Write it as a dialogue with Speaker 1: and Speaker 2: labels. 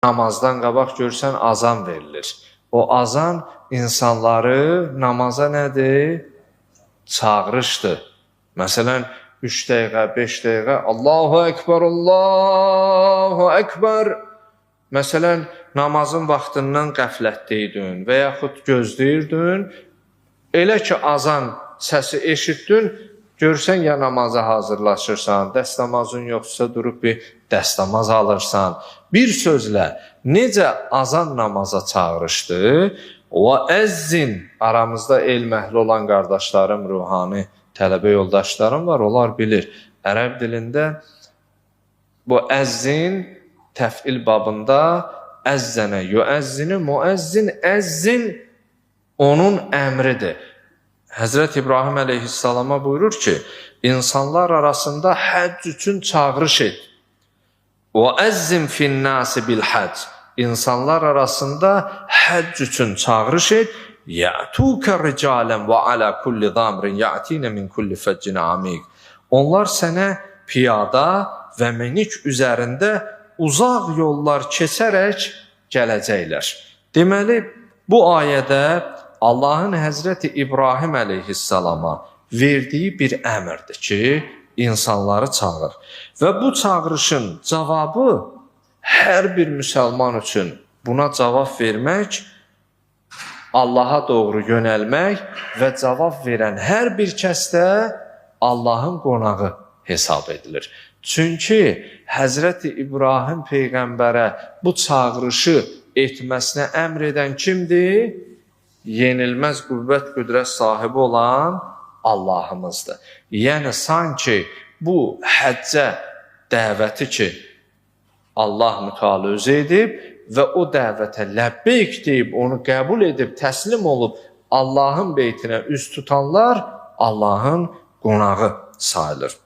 Speaker 1: namazdan qabaq görsən azan verilir. O azan insanları namaza nədir? Çağırışdır. Məsələn, 3 dəqiqə, 5 dəqiqə, Allahu Ekber, Allahu Ekber. Məsələn, namazın vaxtından qəflətdəydin və yaxud gözləyirdin, elə ki, azan səsi eşitdin, görsən ya namaza hazırlaşırsan, dəstəmazın yoxsa durub bir dəstəmaz alırsan. Bir sözlə, necə azan namaza çağırışdır, və əzzin, aramızda elm əhli olan qardaşlarım, ruhani tələbə yoldaşlarım var, onlar bilir. Ərəb dilində bu əzzin təfil babında əzzənə, yüəzzini, müəzzin, əzzin onun əmridir. Həzrət İbrahim əleyhissalama buyurur ki, insanlar arasında həcc üçün çağırış et. وَأَزِّمْ فِي النَّاسِ بِالْحَجِّ İnsanlar arasında həcc üçün çağırış et. يَأْتُوكَ رِجَالًا وَعَلَى كُلِّ ضَامْرٍ يَأْتِينَ مِنْ كُلِّ فَجٍّ عَمِيقٍ Onlar sənə piyada və minik üzərində uzaq yollar keçərək gələcəklər. Deməli, bu ayədə Allahın Həzrəti İbrahim əleyhissalama verdiyi bir əmrdir ki, insanları çağır. Və bu çağırışın cavabı hər bir müsəlman üçün buna cavab vermək, Allaha doğru yönəlmək və cavab verən hər bir kəsdə Allahın qonağı hesab edilir. Çünki Həzrəti İbrahim Peyğəmbərə bu çağırışı etməsinə əmr edən kimdir? Yenilməz qüvvət, qüdrət sahibi olan Allahımızdır. Yəni, sanki bu həccə dəvəti ki, Allah mütalözə edib və o dəvətə ləbbeyk deyib, onu qəbul edib, təslim olub, Allahın beytinə üz tutanlar Allahın qonağı sayılır.